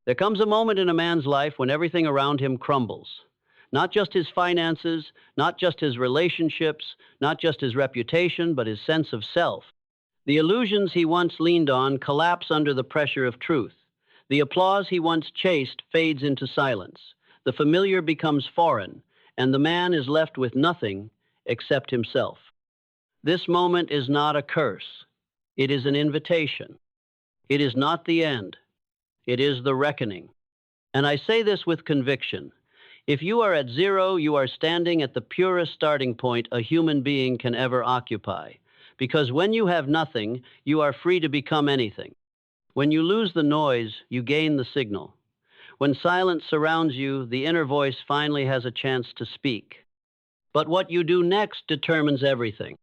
There comes a moment in a man's life when everything around him crumbles. Not just his finances, not just his relationships, not just his reputation, but his sense of self. The illusions he once leaned on collapse under the pressure of truth. The applause he once chased fades into silence. The familiar becomes foreign, and the man is left with nothing except himself. This moment is not a curse. It is an invitation. It is not the end. It is the reckoning. And I say this with conviction. If you are at zero, you are standing at the purest starting point a human being can ever occupy. Because when you have nothing, you are free to become anything. When you lose the noise, you gain the signal. When silence surrounds you, the inner voice finally has a chance to speak. But what you do next determines everything.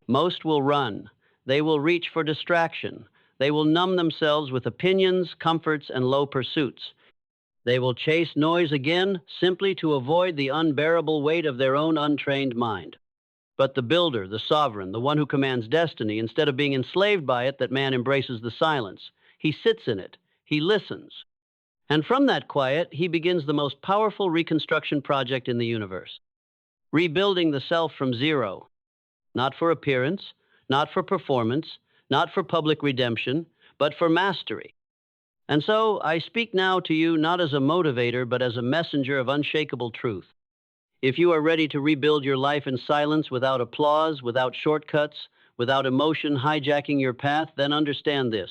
Most will run. They will reach for distraction. They will numb themselves with opinions, comforts, and low pursuits. They will chase noise again simply to avoid the unbearable weight of their own untrained mind. But the builder, the sovereign, the one who commands destiny, instead of being enslaved by it, that man embraces the silence. He sits in it. He listens. And from that quiet, he begins the most powerful reconstruction project in the universe. Rebuilding the self from zero. Not for appearance, not for performance, not for public redemption, but for mastery. And so I speak now to you not as a motivator, but as a messenger of unshakable truth. If you are ready to rebuild your life in silence, without applause, without shortcuts, without emotion hijacking your path, then understand this.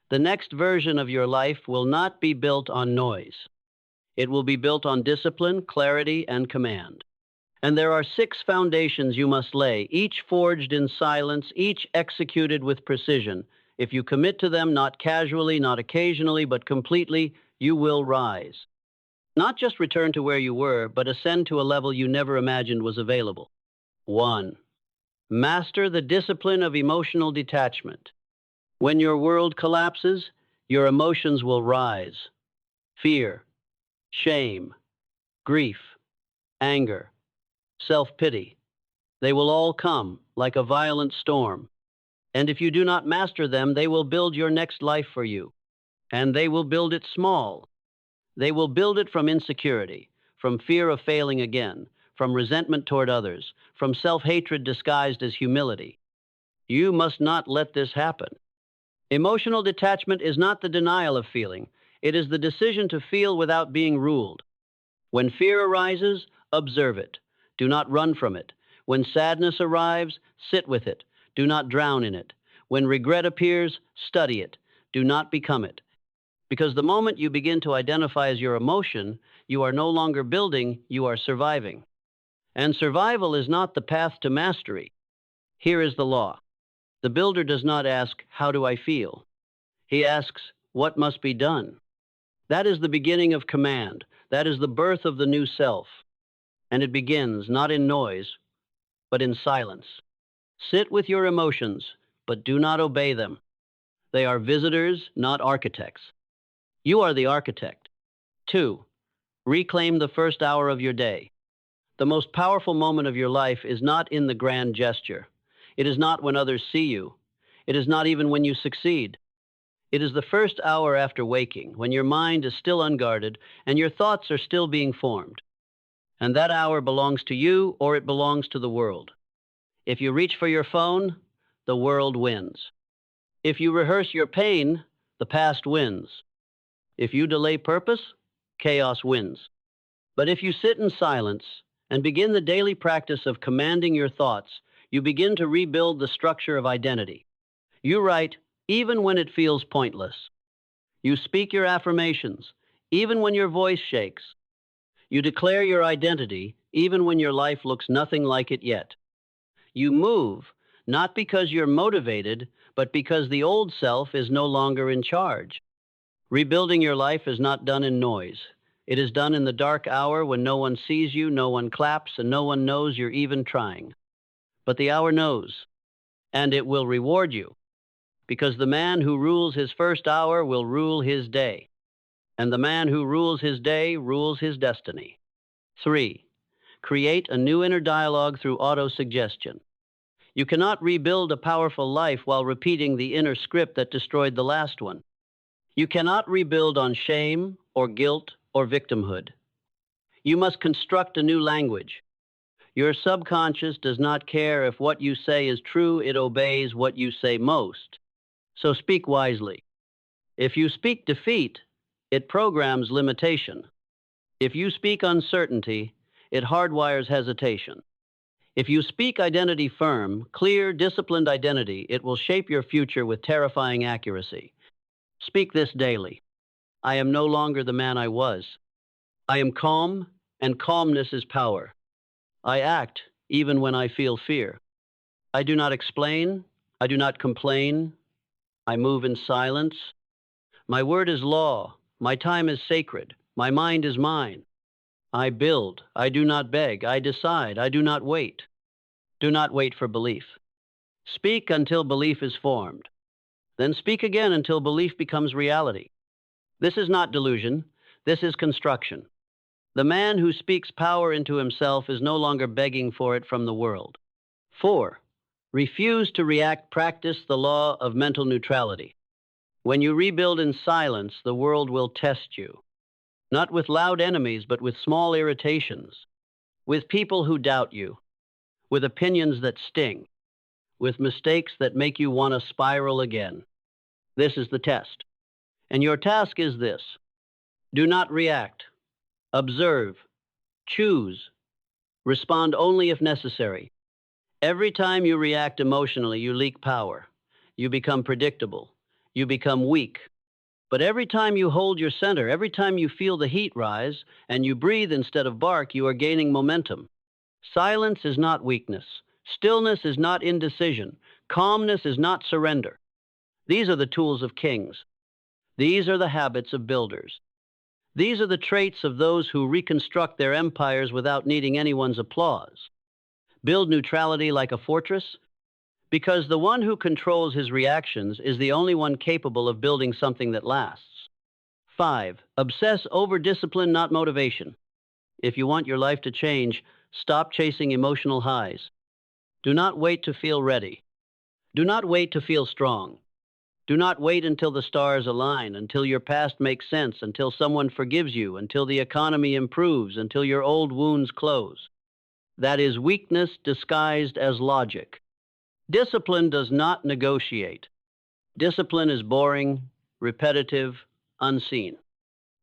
The next version of your life will not be built on noise. It will be built on discipline, clarity, and command. And there are 6 foundations you must lay, each forged in silence, each executed with precision. If you commit to them, not casually, not occasionally, but completely, you will rise. Not just return to where you were, but ascend to a level you never imagined was available. 1. Master the discipline of emotional detachment. When your world collapses, your emotions will rise. Fear, shame, grief, anger, self-pity. They will all come like a violent storm. And if you do not master them, they will build your next life for you. And they will build it small. They will build it from insecurity, from fear of failing again, from resentment toward others, from self-hatred disguised as humility. You must not let this happen. Emotional detachment is not the denial of feeling. It is the decision to feel without being ruled. When fear arises, observe it. Do not run from it. When sadness arrives, sit with it. Do not drown in it. When regret appears, study it. Do not become it. Because the moment you begin to identify as your emotion, you are no longer building, you are surviving. And survival is not the path to mastery. Here is the law. The builder does not ask, "How do I feel?" He asks, "What must be done?" That is the beginning of command. That is the birth of the new self. And it begins not in noise, but in silence. Sit with your emotions, but do not obey them. They are visitors, not architects. You are the architect. 2. Reclaim the first hour of your day. The most powerful moment of your life is not in the grand gesture. It is not when others see you. It is not even when you succeed. It is the first hour after waking, when your mind is still unguarded and your thoughts are still being formed. And that hour belongs to you, or it belongs to the world. If you reach for your phone, the world wins. If you rehearse your pain, the past wins. If you delay purpose, chaos wins. But if you sit in silence and begin the daily practice of commanding your thoughts, you begin to rebuild the structure of identity. You write, even when it feels pointless. You speak your affirmations, even when your voice shakes. You declare your identity, even when your life looks nothing like it yet. You move, not because you're motivated, but because the old self is no longer in charge. Rebuilding your life is not done in noise. It is done in the dark hour when no one sees you, no one claps, and no one knows you're even trying. But the hour knows, and it will reward you, because the man who rules his first hour will rule his day, and the man who rules his day rules his destiny. 3. Create a new inner dialogue through auto-suggestion. You cannot rebuild a powerful life while repeating the inner script that destroyed the last one. You cannot rebuild on shame or guilt or victimhood. You must construct a new language. Your subconscious does not care if what you say is true, it obeys what you say most. So speak wisely. If you speak defeat, it programs limitation. If you speak uncertainty, it hardwires hesitation. If you speak identity firm, clear, disciplined identity, it will shape your future with terrifying accuracy. Speak this daily. I am no longer the man I was. I am calm, and calmness is power. I act even when I feel fear. I do not explain. I do not complain. I move in silence. My word is law. My time is sacred. My mind is mine. I build. I do not beg. I decide. I do not wait. Do not wait for belief. Speak until belief is formed. Then speak again until belief becomes reality. This is not delusion. This is construction. The man who speaks power into himself is no longer begging for it from the world. 4. Refuse to react. Practice the law of mental neutrality. When you rebuild in silence, the world will test you. Not with loud enemies, but with small irritations. With people who doubt you. With opinions that sting. With mistakes that make you want to spiral again. This is the test. And your task is this. Do not react. Observe. Choose. Respond only if necessary. Every time you react emotionally, you leak power. You become predictable. You become weak. But every time you hold your center, every time you feel the heat rise, and you breathe instead of bark, you are gaining momentum. Silence is not weakness. Stillness is not indecision. Calmness is not surrender. These are the tools of kings. These are the habits of builders. These are the traits of those who reconstruct their empires without needing anyone's applause. Build neutrality like a fortress, because the one who controls his reactions is the only one capable of building something that lasts. 5. Obsess over discipline, not motivation. If you want your life to change, stop chasing emotional highs. Do not wait to feel ready. Do not wait to feel strong. Do not wait until the stars align, until your past makes sense, until someone forgives you, until the economy improves, until your old wounds close. That is weakness disguised as logic. Discipline does not negotiate. Discipline is boring, repetitive, unseen.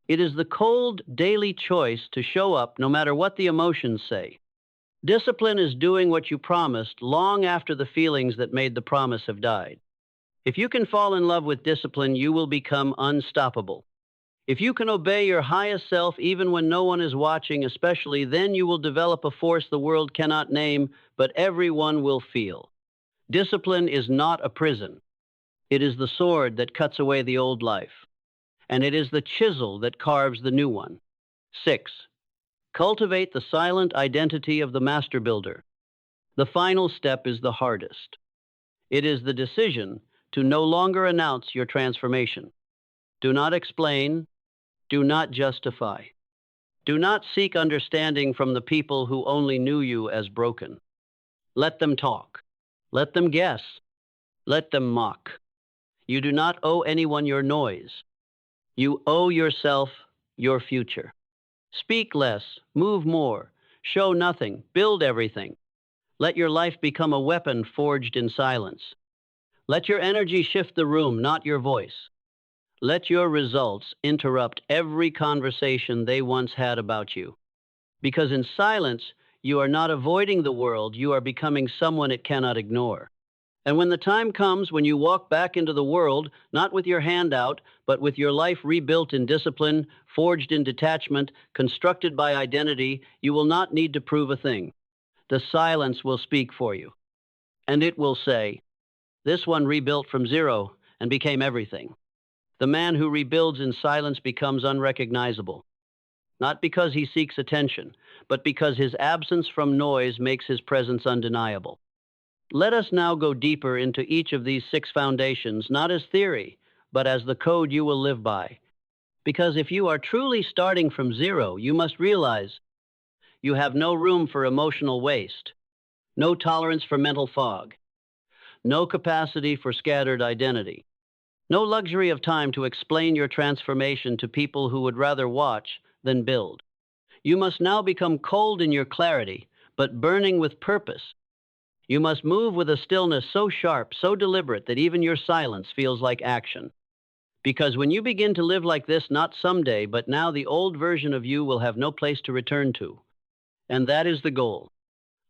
It is the cold, daily choice to show up no matter what the emotions say. Discipline is doing what you promised long after the feelings that made the promise have died. If you can fall in love with discipline, you will become unstoppable. If you can obey your highest self even when no one is watching, especially, then you will develop a force the world cannot name, but everyone will feel. Discipline is not a prison. It is the sword that cuts away the old life, and it is the chisel that carves the new one. 6. Cultivate the silent identity of the master builder. The final step is the hardest. It is the decision to no longer announce your transformation. Do not explain. Do not justify. Do not seek understanding from the people who only knew you as broken. Let them talk. Let them guess. Let them mock. You do not owe anyone your noise. You owe yourself your future. Speak less, move more, show nothing, build everything. Let your life become a weapon forged in silence. Let your energy shift the room, not your voice. Let your results interrupt every conversation they once had about you. Because in silence, you are not avoiding the world, you are becoming someone it cannot ignore. And when the time comes when you walk back into the world, not with your hand out, but with your life rebuilt in discipline, forged in detachment, constructed by identity, you will not need to prove a thing. The silence will speak for you. And it will say, this one rebuilt from zero and became everything. The man who rebuilds in silence becomes unrecognizable, not because he seeks attention, but because his absence from noise makes his presence undeniable. Let us now go deeper into each of these 6 foundations, not as theory, but as the code you will live by. Because if you are truly starting from zero, you must realize you have no room for emotional waste, no tolerance for mental fog, no capacity for scattered identity. No luxury of time to explain your transformation to people who would rather watch than build. You must now become cold in your clarity, but burning with purpose. You must move with a stillness so sharp, so deliberate that even your silence feels like action. Because when you begin to live like this, not someday, but now, the old version of you will have no place to return to. And that is the goal.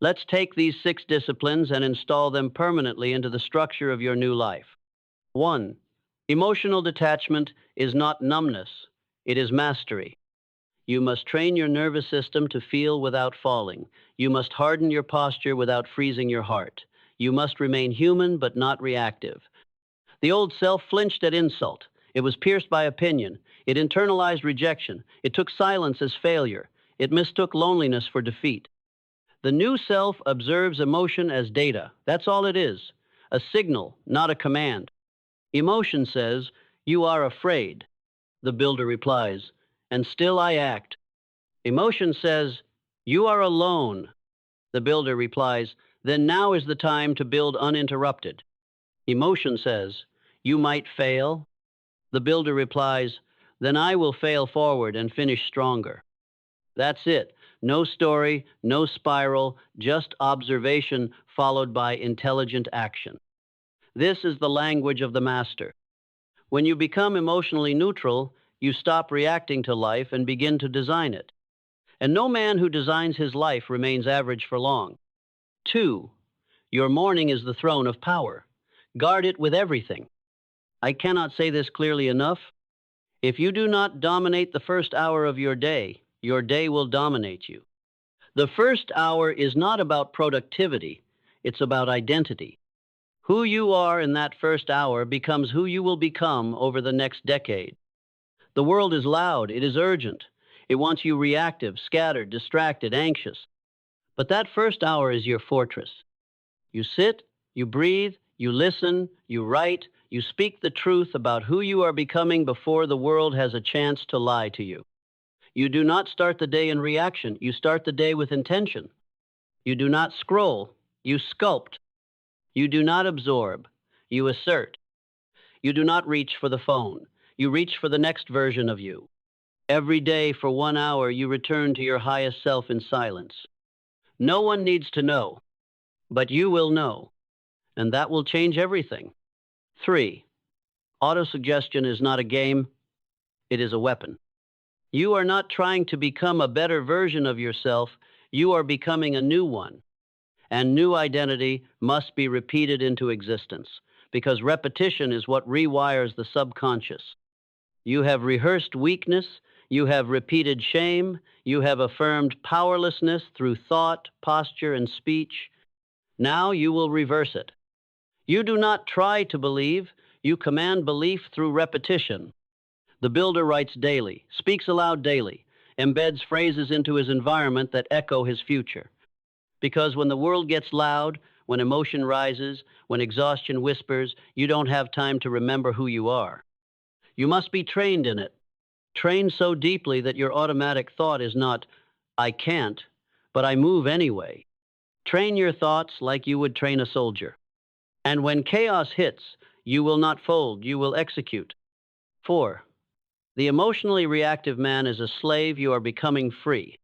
Let's take these 6 disciplines and install them permanently into the structure of your new life. 1. Emotional detachment is not numbness, it is mastery. You must train your nervous system to feel without falling. You must harden your posture without freezing your heart. You must remain human but not reactive. The old self flinched at insult. It was pierced by opinion. It internalized rejection. It took silence as failure. It mistook loneliness for defeat. The new self observes emotion as data. That's all it is. A signal, not a command. Emotion says, "You are afraid." The builder replies, "And still I act." Emotion says, "You are alone." The builder replies, "Then now is the time to build uninterrupted." Emotion says, "You might fail." The builder replies, "Then I will fail forward and finish stronger." That's it. No story, no spiral, just observation followed by intelligent action. This is the language of the master. When you become emotionally neutral, you stop reacting to life and begin to design it. And no man who designs his life remains average for long. 2. Your morning is the throne of power. Guard it with everything. I cannot say this clearly enough. If you do not dominate the first hour of your day will dominate you. The first hour is not about productivity, it's about identity. Who you are in that first hour becomes who you will become over the next decade. The world is loud, it is urgent. It wants you reactive, scattered, distracted, anxious. But that first hour is your fortress. You sit, you breathe, you listen, you write, you speak the truth about who you are becoming before the world has a chance to lie to you. You do not start the day in reaction, you start the day with intention. You do not scroll, you sculpt. You do not absorb, you assert. You do not reach for the phone, you reach for the next version of you. Every day for 1 hour, you return to your highest self in silence. No one needs to know, but you will know, and that will change everything. 3. Autosuggestion is not a game, it is a weapon. You are not trying to become a better version of yourself, you are becoming a new one. And new identity must be repeated into existence, because repetition is what rewires the subconscious. You have rehearsed weakness, you have repeated shame, you have affirmed powerlessness through thought, posture, and speech. Now you will reverse it. You do not try to believe, you command belief through repetition. The builder writes daily, speaks aloud daily, embeds phrases into his environment that echo his future. Because when the world gets loud, when emotion rises, when exhaustion whispers, you don't have time to remember who you are. You must be trained in it. Trained so deeply that your automatic thought is not, "I can't," but "I move anyway." Train your thoughts like you would train a soldier. And when chaos hits, you will not fold, you will execute. 4. The emotionally reactive man is a slave, you are becoming free.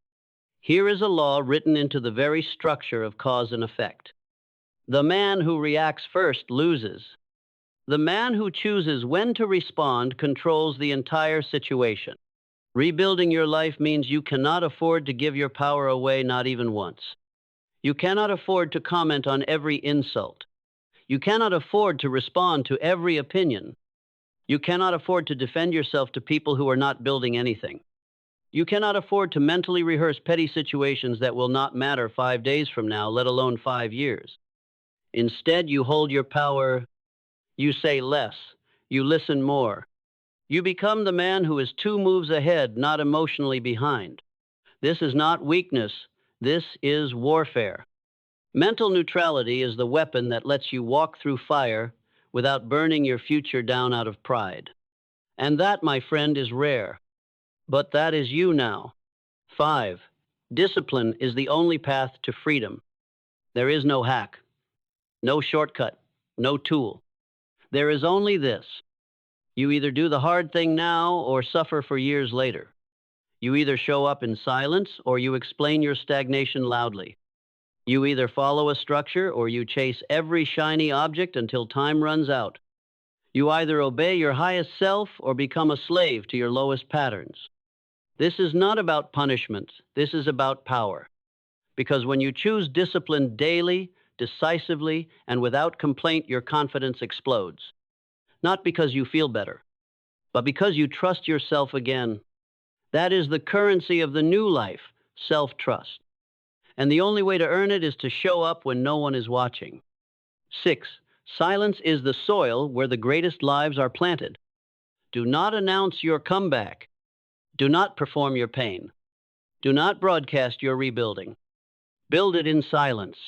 Here is a law written into the very structure of cause and effect. The man who reacts first loses. The man who chooses when to respond controls the entire situation. Rebuilding your life means you cannot afford to give your power away, not even once. You cannot afford to comment on every insult. You cannot afford to respond to every opinion. You cannot afford to defend yourself to people who are not building anything. You cannot afford to mentally rehearse petty situations that will not matter 5 days from now, let alone 5 years. Instead, you hold your power, you say less, you listen more. You become the man who is 2 moves ahead, not emotionally behind. This is not weakness, this is warfare. Mental neutrality is the weapon that lets you walk through fire without burning your future down out of pride. And that, my friend, is rare. But that is you now. 5. Discipline is the only path to freedom. There is no hack, no shortcut, no tool. There is only this. You either do the hard thing now or suffer for years later. You either show up in silence or you explain your stagnation loudly. You either follow a structure or you chase every shiny object until time runs out. You either obey your highest self or become a slave to your lowest patterns. This is not about punishment. This is about power. Because when you choose discipline daily, decisively, and without complaint, your confidence explodes. Not because you feel better, but because you trust yourself again. That is the currency of the new life, self-trust. And the only way to earn it is to show up when no one is watching. 6. Silence is the soil where the greatest lives are planted. Do not announce your comeback. Do not perform your pain. Do not broadcast your rebuilding. Build it in silence.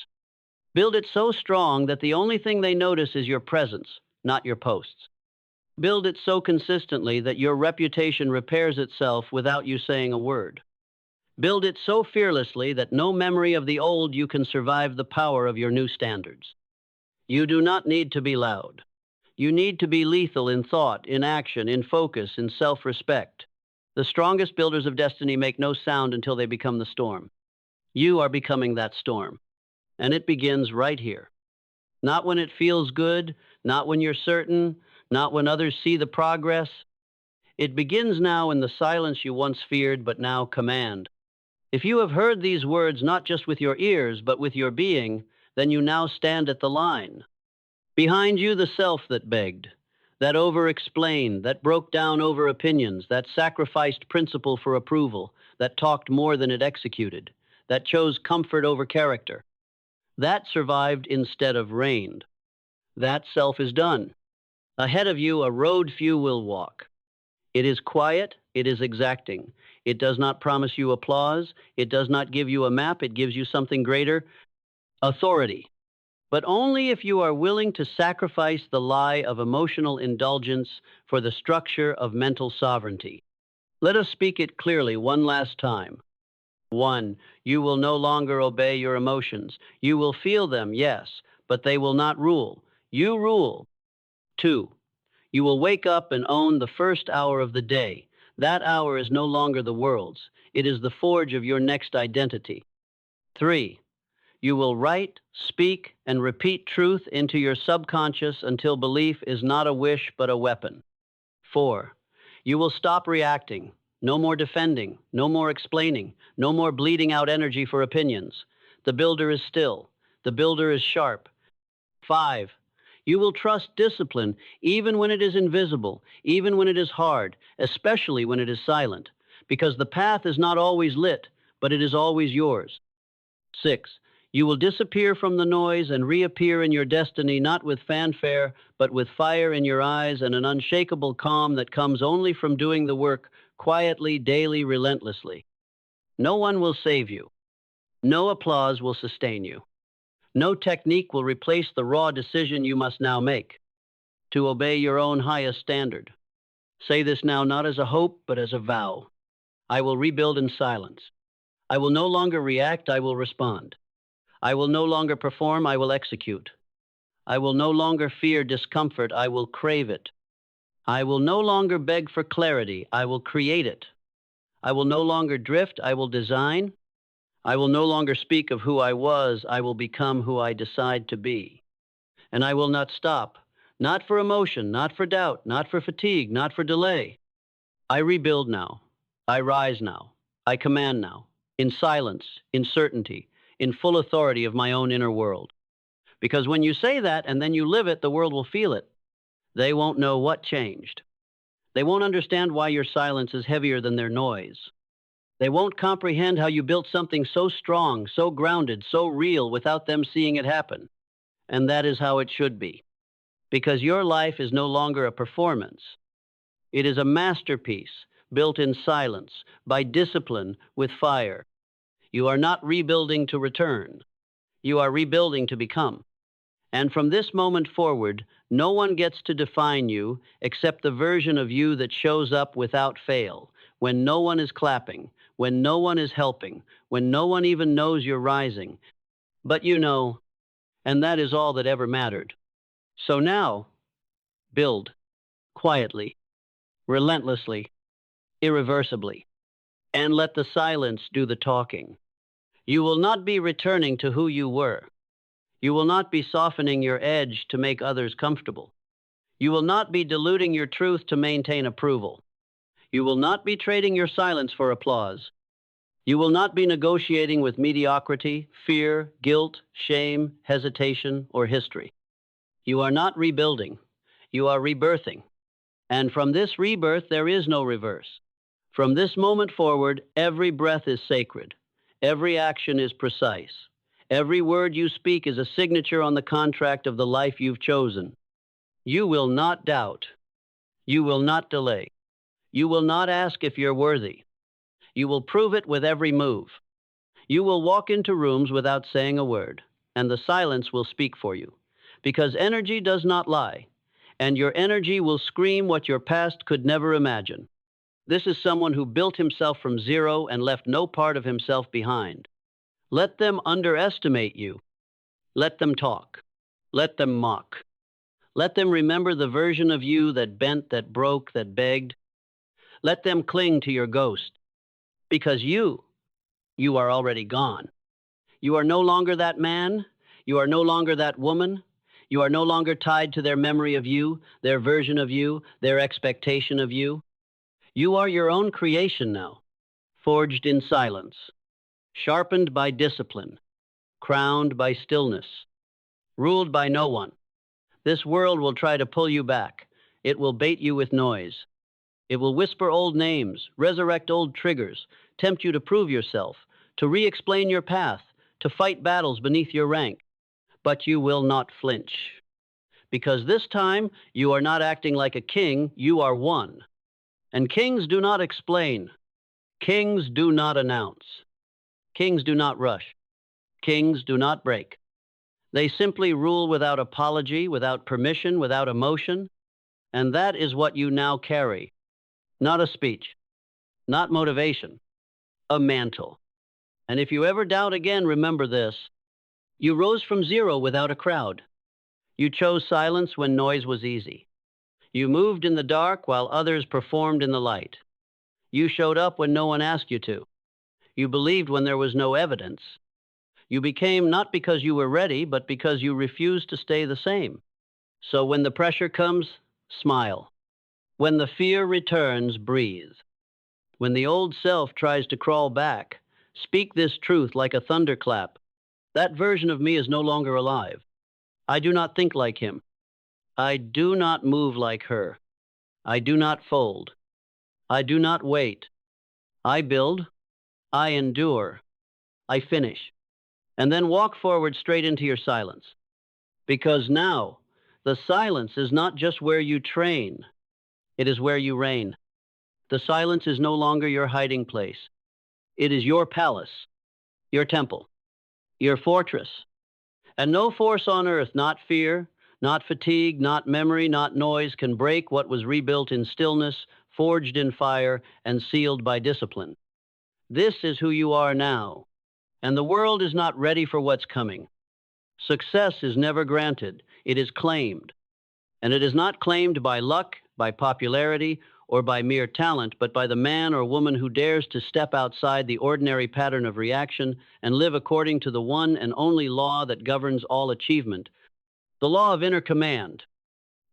Build it so strong that the only thing they notice is your presence, not your posts. Build it so consistently that your reputation repairs itself without you saying a word. Build it so fearlessly that no memory of the old you can survive the power of your new standards. You do not need to be loud. You need to be lethal in thought, in action, in focus, in self-respect. The strongest builders of destiny make no sound until they become the storm. You are becoming that storm. And it begins right here. Not when it feels good, not when you're certain, not when others see the progress. It begins now in the silence you once feared but now command. If you have heard these words not just with your ears but with your being, then you now stand at the line. Behind you the self that begged, that over-explained, that broke down over opinions, that sacrificed principle for approval, that talked more than it executed, that chose comfort over character. That survived instead of reigned. That self is done. Ahead of you, a road few will walk. It is quiet, it is exacting. It does not promise you applause, it does not give you a map, it gives you something greater, authority. But only if you are willing to sacrifice the lie of emotional indulgence for the structure of mental sovereignty. Let us speak it clearly one last time. 1. You will no longer obey your emotions. You will feel them, yes, but they will not rule. You rule. 2. You will wake up and own the first hour of the day. That hour is no longer the world's. It is the forge of your next identity. 3. You will write, speak, and repeat truth into your subconscious until belief is not a wish but a weapon. 4. You will stop reacting. No more defending, no more explaining, no more bleeding out energy for opinions. The builder is still. The builder is sharp. 5. You will trust discipline even when it is invisible, even when it is hard, especially when it is silent, because the path is not always lit, but it is always yours. 6. You will disappear from the noise and reappear in your destiny not with fanfare, but with fire in your eyes and an unshakable calm that comes only from doing the work quietly, daily, relentlessly. No one will save you. No applause will sustain you. No technique will replace the raw decision you must now make to obey your own highest standard. Say this now not as a hope, but as a vow. I will rebuild in silence. I will no longer react, I will respond. I will no longer perform, I will execute. I will no longer fear discomfort, I will crave it. I will no longer beg for clarity, I will create it. I will no longer drift, I will design. I will no longer speak of who I was, I will become who I decide to be. And I will not stop, not for emotion, not for doubt, not for fatigue, not for delay. I rebuild now. I rise now. I command now, in silence, in certainty, in full authority of my own inner world. Because when you say that and then you live it, the world will feel it. They won't know what changed. They won't understand why your silence is heavier than their noise. They won't comprehend how you built something so strong, so grounded, so real without them seeing it happen. And that is how it should be. Because your life is no longer a performance. It is a masterpiece built in silence, by discipline, with fire. You are not rebuilding to return. You are rebuilding to become. And from this moment forward, no one gets to define you except the version of you that shows up without fail, when no one is clapping, when no one is helping, when no one even knows you're rising. But you know, and that is all that ever mattered. So now, build quietly. relentlessly, irreversibly, and let the silence do the talking. You will not be returning to who you were. You will not be softening your edge to make others comfortable. You will not be diluting your truth to maintain approval. You will not be trading your silence for applause. You will not be negotiating with mediocrity, fear, guilt, shame, hesitation, or history. You are not rebuilding. You are rebirthing. And from this rebirth, there is no reverse. From this moment forward, every breath is sacred. Every action is precise. Every word you speak is a signature on the contract of the life you've chosen. You will not doubt. You will not delay. You will not ask if you're worthy. You will prove it with every move. You will walk into rooms without saying a word, and the silence will speak for you. Because energy does not lie, and your energy will scream what your past could never imagine. This is someone who built himself from zero and left no part of himself behind. Let them underestimate you. Let them talk. Let them mock. Let them remember the version of you that bent, that broke, that begged. Let them cling to your ghost. Because you are already gone. You are no longer that man. You are no longer that woman. You are no longer tied to their memory of you, their version of you, their expectation of you. You are your own creation now, forged in silence, sharpened by discipline, crowned by stillness, ruled by no one. This world will try to pull you back. It will bait you with noise. It will whisper old names, resurrect old triggers, tempt you to prove yourself, to re-explain your path, to fight battles beneath your rank. But you will not flinch. Because this time, you are not acting like a king, you are one. And kings do not explain. Kings do not announce. Kings do not rush. Kings do not break. They simply rule without apology, without permission, without emotion. And that is what you now carry. Not a speech, not motivation, a mantle. And if you ever doubt again, remember this. You rose from zero without a crowd. You chose silence when noise was easy. You moved in the dark while others performed in the light. You showed up when no one asked you to. You believed when there was no evidence. You became not because you were ready, but because you refused to stay the same. So when the pressure comes, smile. When the fear returns, breathe. When the old self tries to crawl back, speak this truth like a thunderclap. That version of me is no longer alive. I do not think like him. I do not move like her. I do not fold. I do not wait. I build. I endure. I finish. And then walk forward straight into your silence. Because now, the silence is not just where you train. It is where you reign. The silence is no longer your hiding place. It is your palace, your temple, your fortress. And no force on earth, not fear, not fatigue, not memory, not noise, can break what was rebuilt in stillness, forged in fire, and sealed by discipline. This is who you are now, and the world is not ready for what's coming. Success is never granted, it is claimed. And it is not claimed by luck, by popularity, or by mere talent, but by the man or woman who dares to step outside the ordinary pattern of reaction and live according to the one and only law that governs all achievement, the law of inner command.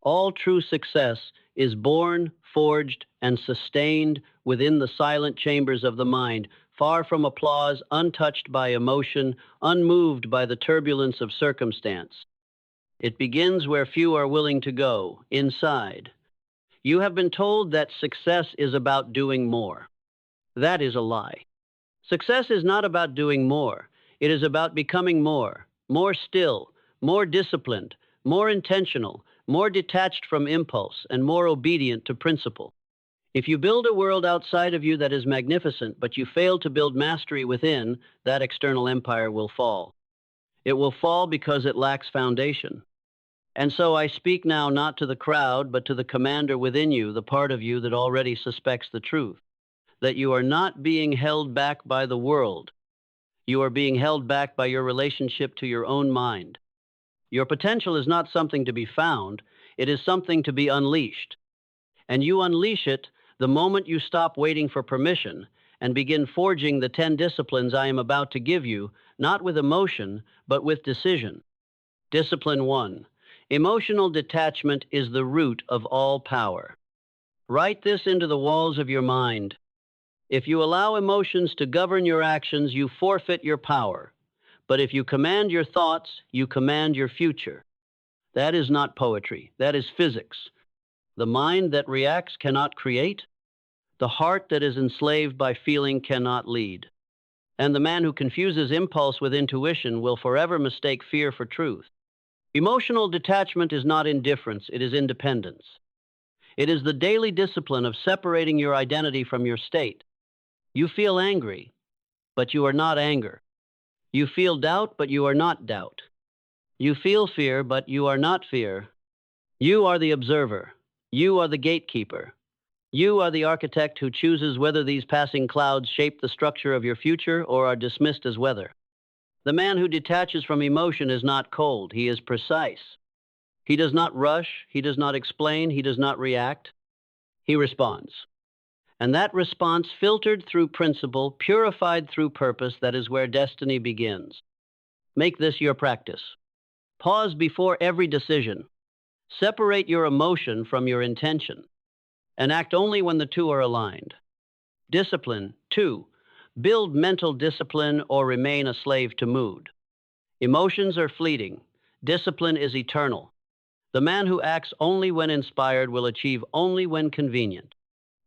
All true success is born, forged, and sustained within the silent chambers of the mind, far from applause, untouched by emotion, unmoved by the turbulence of circumstance. It begins where few are willing to go, inside. You have been told that success is about doing more. That is a lie. Success is not about doing more. It is about becoming more still, more disciplined, more intentional, more detached from impulse, and more obedient to principle. If you build a world outside of you that is magnificent, but you fail to build mastery within, that external empire will fall. It will fall because it lacks foundation. And so I speak now not to the crowd, but to the commander within you, the part of you that already suspects the truth, that you are not being held back by the world. You are being held back by your relationship to your own mind. Your potential is not something to be found, it is something to be unleashed. And you unleash it the moment you stop waiting for permission and begin forging the 10 disciplines I am about to give you, not with emotion, but with decision. Discipline 1. Emotional detachment is the root of all power. Write this into the walls of your mind. If you allow emotions to govern your actions, you forfeit your power. But if you command your thoughts, you command your future. That is not poetry. That is physics. The mind that reacts cannot create. The heart that is enslaved by feeling cannot lead. And the man who confuses impulse with intuition will forever mistake fear for truth. Emotional detachment is not indifference, it is independence. It is the daily discipline of separating your identity from your state. You feel angry, but you are not anger. You feel doubt, but you are not doubt. You feel fear, but you are not fear. You are the observer. You are the gatekeeper. You are the architect who chooses whether these passing clouds shape the structure of your future or are dismissed as weather. The man who detaches from emotion is not cold, he is precise. He does not rush, he does not explain, he does not react. He responds. And that response, filtered through principle, purified through purpose, that is where destiny begins. Make this your practice. Pause before every decision. Separate your emotion from your intention, and act only when the two are aligned. Discipline 2. Build mental discipline or remain a slave to mood. Emotions are fleeting. Discipline is eternal. The man who acts only when inspired will achieve only when convenient.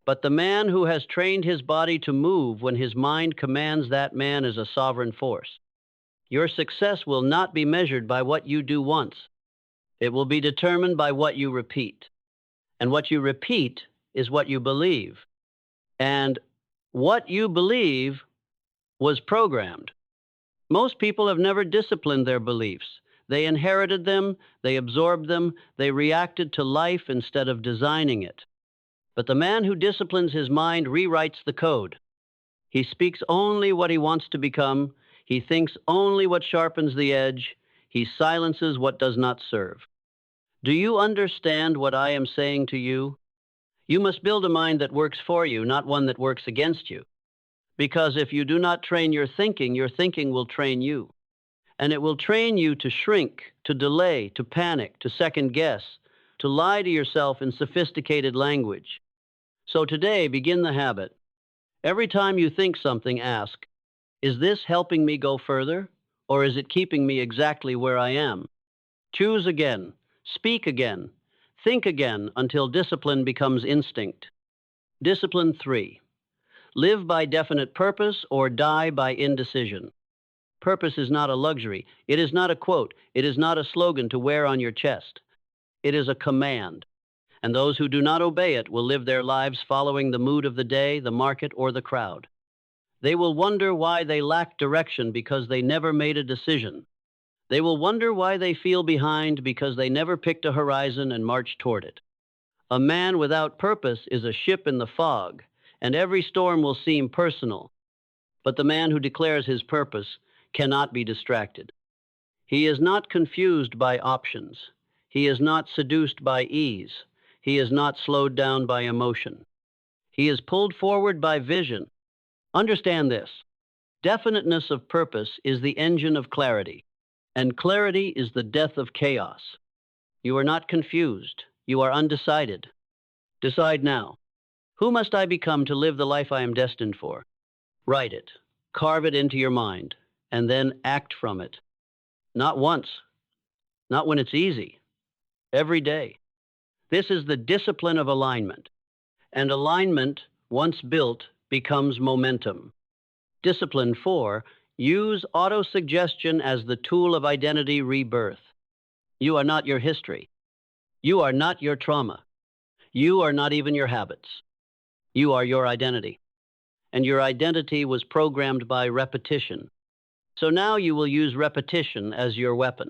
But the man who has trained his body to move when his mind commands, that man is a sovereign force. Your success will not be measured by what you do once. It will be determined by what you repeat. And what you repeat is what you believe. And what you believe was programmed. Most people have never disciplined their beliefs. They inherited them, they absorbed them, they reacted to life instead of designing it. But the man who disciplines his mind rewrites the code. He speaks only what he wants to become. He thinks only what sharpens the edge. He silences what does not serve. Do you understand what I am saying to you? You must build a mind that works for you, not one that works against you. Because if you do not train your thinking will train you. And it will train you to shrink, to delay, to panic, to second guess, to lie to yourself in sophisticated language. So today, begin the habit. Every time you think something, ask, is this helping me go further, or is it keeping me exactly where I am? Choose again, speak again, think again until discipline becomes instinct. Discipline 3. Live by definite purpose or die by indecision. Purpose is not a luxury. It is not a quote. It is not a slogan to wear on your chest. It is a command. And those who do not obey it will live their lives following the mood of the day, the market, or the crowd. They will wonder why they lack direction because they never made a decision. They will wonder why they feel behind because they never picked a horizon and marched toward it. A man without purpose is a ship in the fog, and every storm will seem personal. But the man who declares his purpose cannot be distracted. He is not confused by options. He is not seduced by ease. He is not slowed down by emotion. He is pulled forward by vision. Understand this. Definiteness of purpose is the engine of clarity, and clarity is the death of chaos. You are not confused. You are undecided. Decide now. Who must I become to live the life I am destined for? Write it. Carve it into your mind, and then act from it. Not once. Not when it's easy. Every day. This is the discipline of alignment. And alignment, once built, becomes momentum. Discipline 4. Use autosuggestion as the tool of identity rebirth. You are not your history. You are not your trauma. You are not even your habits. You are your identity. And your identity was programmed by repetition. So now you will use repetition as your weapon.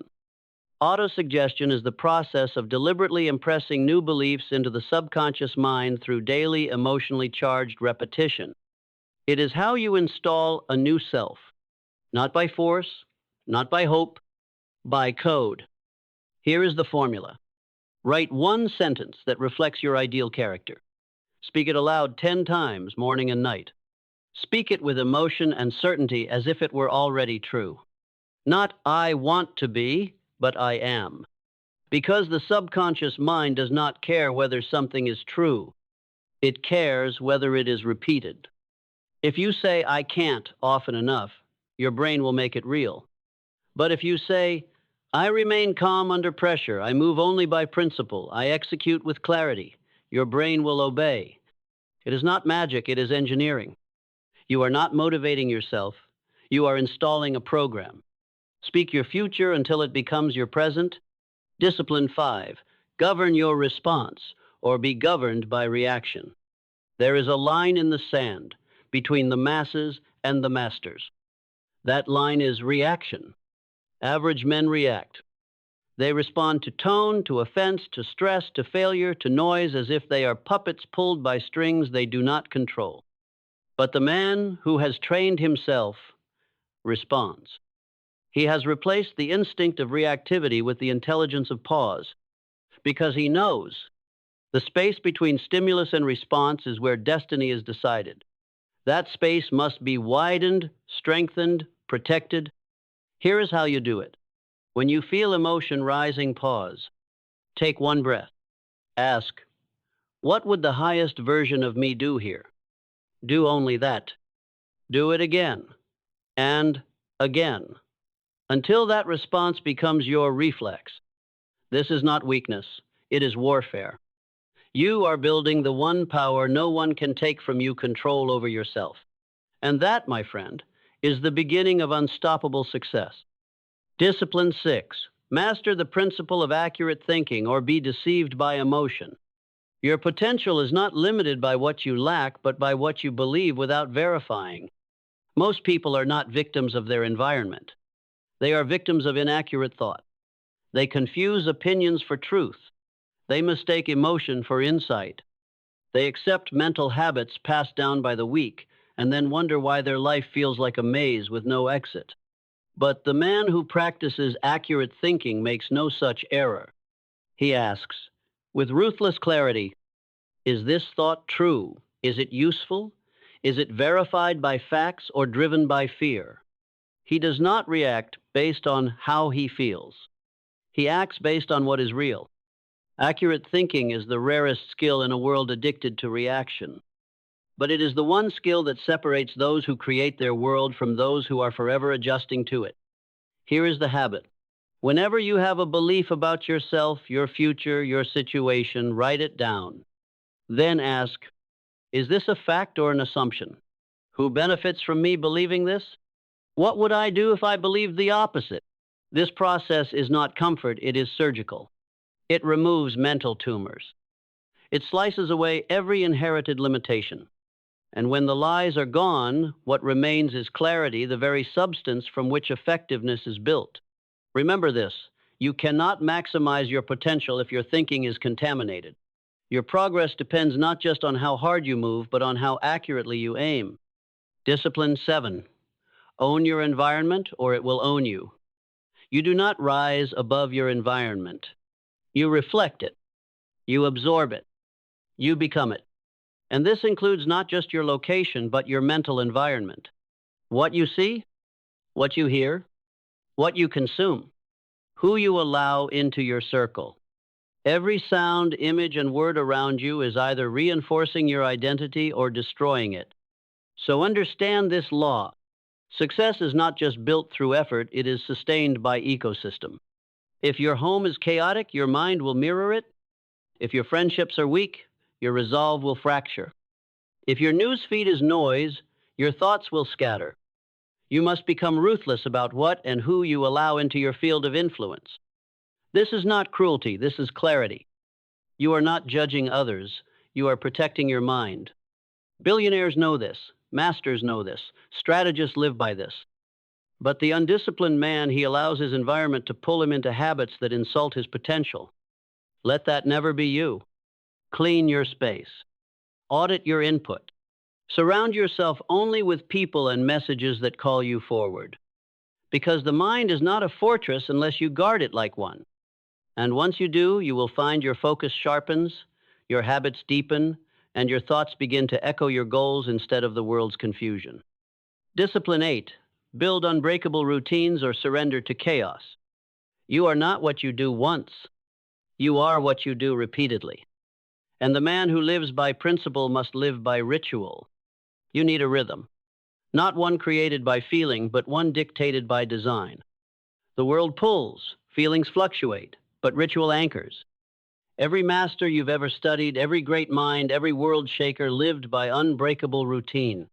Autosuggestion is the process of deliberately impressing new beliefs into the subconscious mind through daily emotionally charged repetition. It is how you install a new self, not by force, not by hope, by code. Here is the formula. Write one sentence that reflects your ideal character. Speak it aloud 10 times, morning and night. Speak it with emotion and certainty as if it were already true. Not I want to be, but I am. Because the subconscious mind does not care whether something is true. It cares whether it is repeated. If you say I can't often enough, your brain will make it real. But if you say, I remain calm under pressure, I move only by principle, I execute with clarity, your brain will obey. It is not magic, it is engineering. You are not motivating yourself, you are installing a program. Speak your future until it becomes your present. Discipline 5. Govern your response, or be governed by reaction. There is a line in the sand between the masses and the masters. That line is reaction. Average men react. They respond to tone, to offense, to stress, to failure, to noise as if they are puppets pulled by strings they do not control. But the man who has trained himself responds. He has replaced the instinct of reactivity with the intelligence of pause, because he knows the space between stimulus and response is where destiny is decided. That space must be widened, strengthened, protected. Here is how you do it. When you feel emotion rising, pause. Take one breath. Ask, what would the highest version of me do here? Do only that. Do it again, and again, until that response becomes your reflex. This is not weakness, it is warfare. You are building the one power no one can take from you, control over yourself. And that, my friend, is the beginning of unstoppable success. Discipline 6. Master the principle of accurate thinking or be deceived by emotion. Your potential is not limited by what you lack, but by what you believe without verifying. Most people are not victims of their environment. They are victims of inaccurate thought. They confuse opinions for truth. They mistake emotion for insight. They accept mental habits passed down by the weak and then wonder why their life feels like a maze with no exit. But the man who practices accurate thinking makes no such error. He asks, with ruthless clarity, is this thought true? Is it useful? Is it verified by facts or driven by fear? He does not react based on how he feels. He acts based on what is real. Accurate thinking is the rarest skill in a world addicted to reaction. But it is the one skill that separates those who create their world from those who are forever adjusting to it. Here is the habit. Whenever you have a belief about yourself, your future, your situation, write it down. Then ask, is this a fact or an assumption? Who benefits from me believing this? What would I do if I believed the opposite? This process is not comfort, it is surgical. It removes mental tumors. It slices away every inherited limitation. And when the lies are gone, what remains is clarity, the very substance from which effectiveness is built. Remember this, you cannot maximize your potential if your thinking is contaminated. Your progress depends not just on how hard you move, but on how accurately you aim. Discipline 7. Own your environment or it will own you. You do not rise above your environment. You reflect it. You absorb it. You become it. And this includes not just your location, but your mental environment. What you see, what you hear, what you consume, who you allow into your circle. Every sound, image, and word around you is either reinforcing your identity or destroying it. So understand this law. Success is not just built through effort, it is sustained by ecosystem. If your home is chaotic, your mind will mirror it. If your friendships are weak, your resolve will fracture. If your newsfeed is noise, your thoughts will scatter. You must become ruthless about what and who you allow into your field of influence. This is not cruelty, this is clarity. You are not judging others, you are protecting your mind. Billionaires know this, masters know this, strategists live by this. But the undisciplined man, he allows his environment to pull him into habits that insult his potential. Let that never be you. Clean your space. Audit your input. Surround yourself only with people and messages that call you forward. Because the mind is not a fortress unless you guard it like one. And once you do, you will find your focus sharpens, your habits deepen, and your thoughts begin to echo your goals instead of the world's confusion. Discipline 8. Build unbreakable routines or surrender to chaos. You are not what you do once. You are what you do repeatedly. And the man who lives by principle must live by ritual. You need a rhythm, not one created by feeling, but one dictated by design. The world pulls, feelings fluctuate, but ritual anchors. Every master you've ever studied, every great mind, every world shaker lived by unbreakable routine.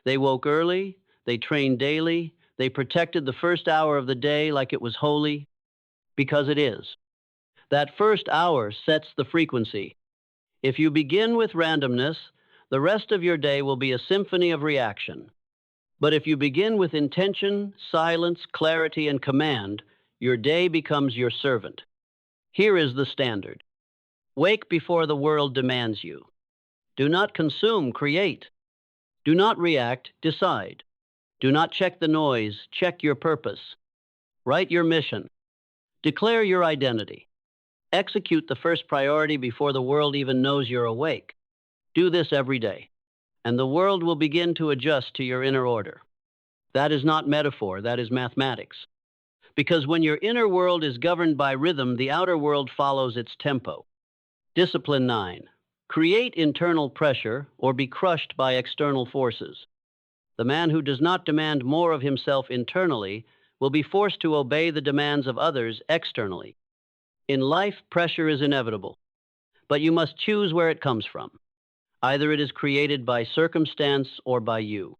They woke early, they trained daily, they protected the first hour of the day like it was holy, because it is. That first hour sets the frequency. If you begin with randomness, the rest of your day will be a symphony of reaction. But if you begin with intention, silence, clarity, and command, your day becomes your servant. Here is the standard. Wake before the world demands you. Do not consume, create. Do not react, decide. Do not check the noise, check your purpose. Write your mission. Declare your identity. Execute the first priority before the world even knows you're awake. Do this every day, and the world will begin to adjust to your inner order. That is not metaphor, that is mathematics. Because when your inner world is governed by rhythm, the outer world follows its tempo. Discipline 9. Create internal pressure or be crushed by external forces. The man who does not demand more of himself internally will be forced to obey the demands of others externally. In life, pressure is inevitable, but you must choose where it comes from. Either it is created by circumstance or by you.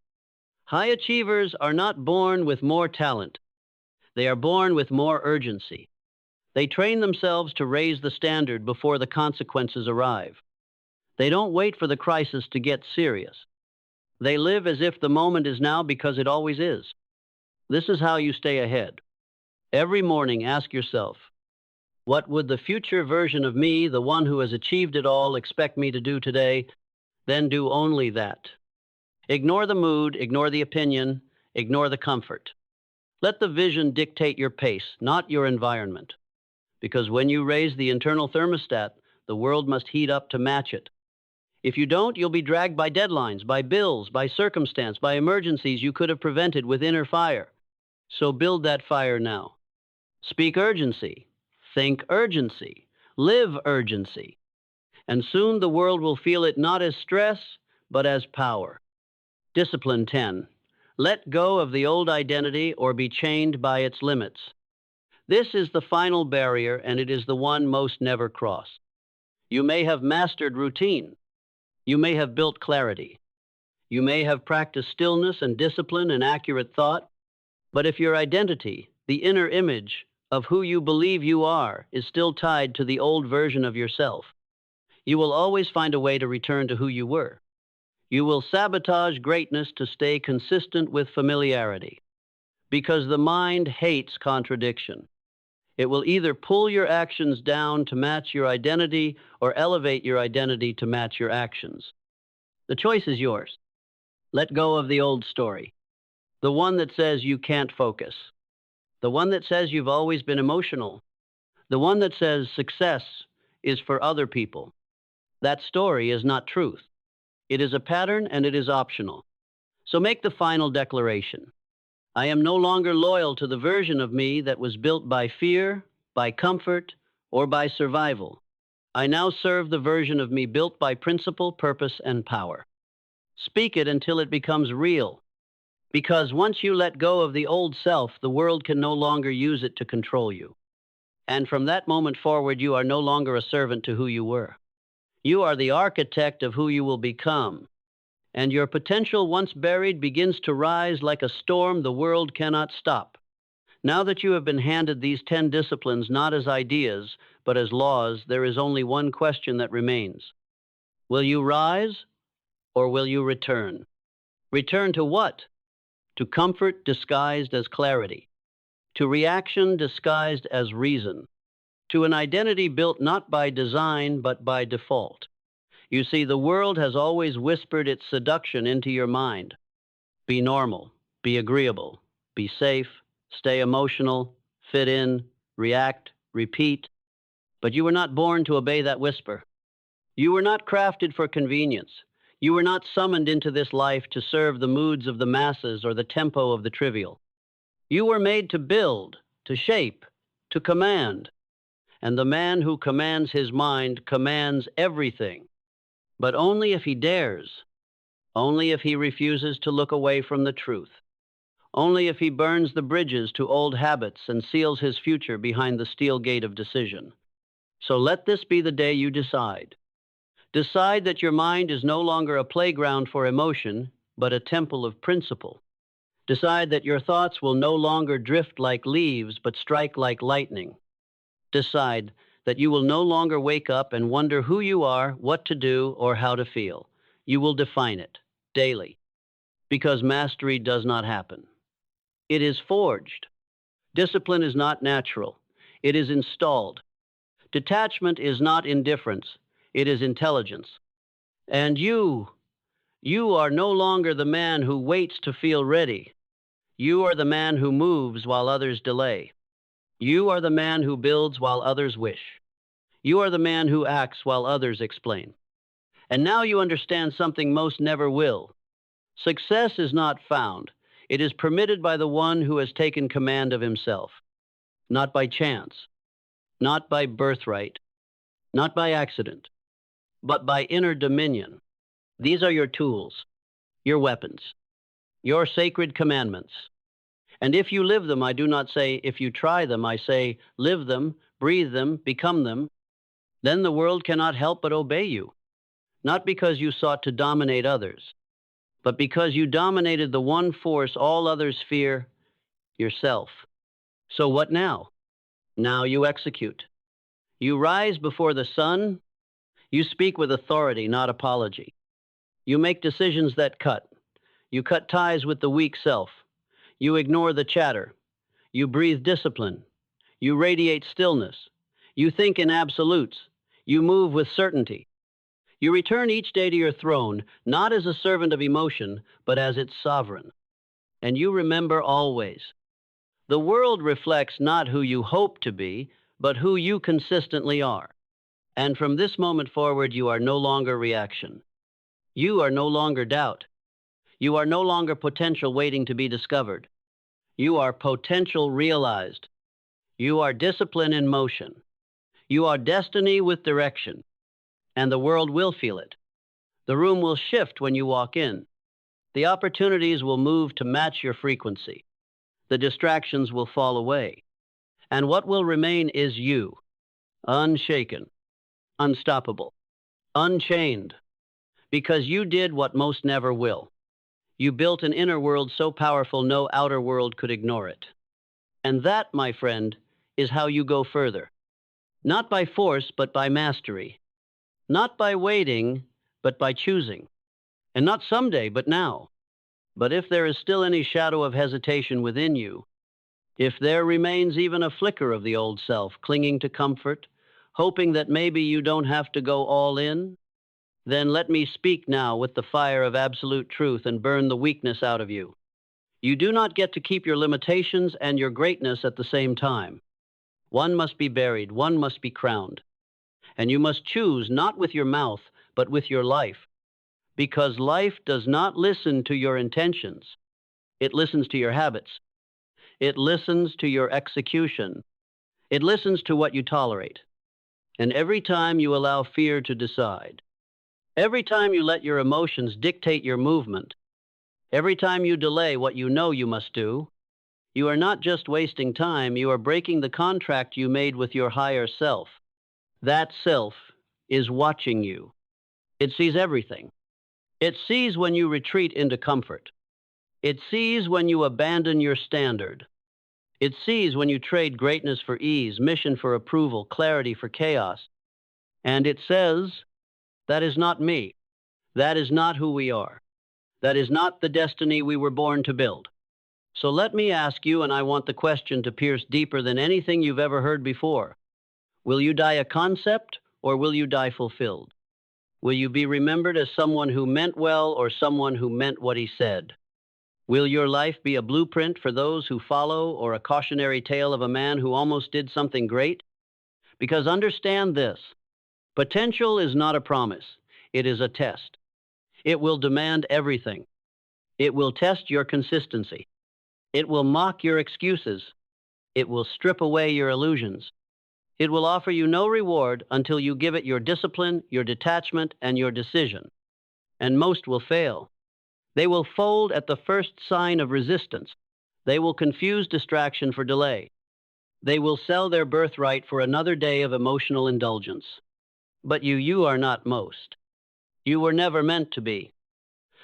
High achievers are not born with more talent. They are born with more urgency. They train themselves to raise the standard before the consequences arrive. They don't wait for the crisis to get serious. They live as if the moment is now because it always is. This is how you stay ahead. Every morning, ask yourself, what would the future version of me, the one who has achieved it all, expect me to do today? Then do only that. Ignore the mood, ignore the opinion, ignore the comfort. Let the vision dictate your pace, not your environment. Because when you raise the internal thermostat, the world must heat up to match it. If you don't, you'll be dragged by deadlines, by bills, by circumstance, by emergencies you could have prevented with inner fire. So build that fire now. Speak urgency. Think urgency. Live urgency. And soon the world will feel it not as stress, but as power. Discipline 10. Let go of the old identity or be chained by its limits. This is the final barrier, and it is the one most never cross. You may have mastered routine. You may have built clarity. You may have practiced stillness and discipline and accurate thought. But if your identity, the inner image of who you believe you are, is still tied to the old version of yourself, you will always find a way to return to who you were. You will sabotage greatness to stay consistent with familiarity. Because the mind hates contradiction. It will either pull your actions down to match your identity or elevate your identity to match your actions. The choice is yours. Let go of the old story. The one that says you can't focus. The one that says you've always been emotional. The one that says success is for other people. That story is not truth. It is a pattern and it is optional. So make the final declaration. I am no longer loyal to the version of me that was built by fear, by comfort, or by survival. I now serve the version of me built by principle, purpose, and power. Speak it until it becomes real. Because once you let go of the old self, the world can no longer use it to control you. And from that moment forward, you are no longer a servant to who you were. You are the architect of who you will become. And your potential, once buried, begins to rise like a storm the world cannot stop. Now that you have been handed these 10 disciplines not as ideas, but as laws, there is only one question that remains. Will you rise or will you return? Return to what? To comfort disguised as clarity. To reaction disguised as reason. To an identity built not by design, but by default. You see, the world has always whispered its seduction into your mind. Be normal, be agreeable, be safe, stay emotional, fit in, react, repeat. But you were not born to obey that whisper. You were not crafted for convenience. You were not summoned into this life to serve the moods of the masses or the tempo of the trivial. You were made to build, to shape, to command. And the man who commands his mind commands everything, but only if he dares, only if he refuses to look away from the truth, only if he burns the bridges to old habits and seals his future behind the steel gate of decision. So let this be the day you decide. Decide that your mind is no longer a playground for emotion, but a temple of principle. Decide that your thoughts will no longer drift like leaves, but strike like lightning. Decide that you will no longer wake up and wonder who you are, what to do, or how to feel. You will define it daily, because mastery does not happen. It is forged. Discipline is not natural. It is installed. Detachment is not indifference. It is intelligence. And you are no longer the man who waits to feel ready. You are the man who moves while others delay. You are the man who builds while others wish. You are the man who acts while others explain. And now you understand something most never will. Success is not found. It is permitted by the one who has taken command of himself. Not by chance, not by birthright, not by accident, but by inner dominion. These are your tools, your weapons, your sacred commandments. And if you live them, I do not say if you try them, I say live them, breathe them, become them. Then the world cannot help but obey you, not because you sought to dominate others, but because you dominated the one force all others fear, yourself. So what now? Now you execute. You rise before the sun. You speak with authority, not apology. You make decisions that cut. You cut ties with the weak self. You ignore the chatter. You breathe discipline. You radiate stillness. You think in absolutes. You move with certainty. You return each day to your throne, not as a servant of emotion, but as its sovereign. And you remember always, the world reflects not who you hope to be, but who you consistently are. And from this moment forward, you are no longer reaction. You are no longer doubt. You are no longer potential waiting to be discovered. You are potential realized. You are discipline in motion. You are destiny with direction. And the world will feel it. The room will shift when you walk in. The opportunities will move to match your frequency. The distractions will fall away. And what will remain is you, unshaken, unstoppable, unchained, because you did what most never will. You built an inner world so powerful no outer world could ignore it. And that, my friend, is how you go further. Not by force, but by mastery. Not by waiting, but by choosing. And not someday, but now. But if there is still any shadow of hesitation within you, if there remains even a flicker of the old self clinging to comfort, hoping that maybe you don't have to go all in, then let me speak now with the fire of absolute truth and burn the weakness out of you. You do not get to keep your limitations and your greatness at the same time. One must be buried, one must be crowned. And you must choose not with your mouth, but with your life. Because life does not listen to your intentions. It listens to your habits. It listens to your execution. It listens to what you tolerate. And every time you allow fear to decide, every time you let your emotions dictate your movement, every time you delay what you know you must do, you are not just wasting time, you are breaking the contract you made with your higher self. That self is watching you. It sees everything. It sees when you retreat into comfort. It sees when you abandon your standard. It sees when you trade greatness for ease, mission for approval, clarity for chaos. And it says, that is not me. That is not who we are. That is not the destiny we were born to build. So let me ask you, and I want the question to pierce deeper than anything you've ever heard before. Will you die a concept, or will you die fulfilled? Will you be remembered as someone who meant well or someone who meant what he said? Will your life be a blueprint for those who follow or a cautionary tale of a man who almost did something great? Because understand this, potential is not a promise, it is a test. It will demand everything. It will test your consistency. It will mock your excuses. It will strip away your illusions. It will offer you no reward until you give it your discipline, your detachment, and your decision. And most will fail. They will fold at the first sign of resistance. They will confuse distraction for delay. They will sell their birthright for another day of emotional indulgence. But you are not most. You were never meant to be.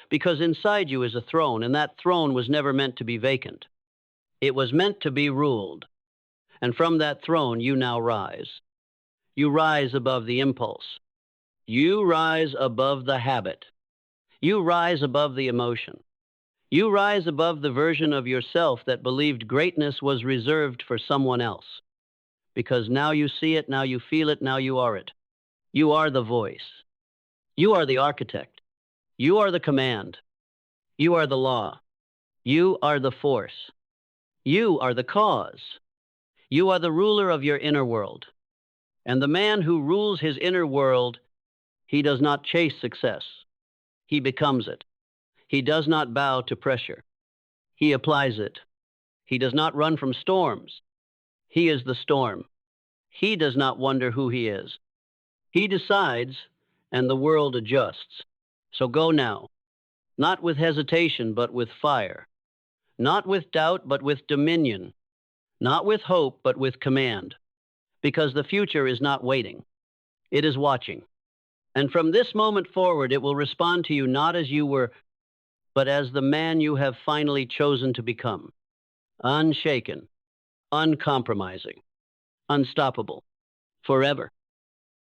Because inside you is a throne, and that throne was never meant to be vacant. It was meant to be ruled. And from that throne you now rise. You rise above the impulse. You rise above the habit. You rise above the emotion. You rise above the version of yourself that believed greatness was reserved for someone else. Because now you see it, now you feel it, now you are it. You are the voice. You are the architect. You are the command. You are the law. You are the force. You are the cause. You are the ruler of your inner world. And the man who rules his inner world, he does not chase success. He becomes it. He does not bow to pressure. He applies it. He does not run from storms. He is the storm. He does not wonder who he is. He decides, and the world adjusts. So go now, not with hesitation, but with fire. Not with doubt, but with dominion. Not with hope, but with command. Because the future is not waiting. It is watching. And from this moment forward, it will respond to you not as you were, but as the man you have finally chosen to become. Unshaken, uncompromising, unstoppable, forever.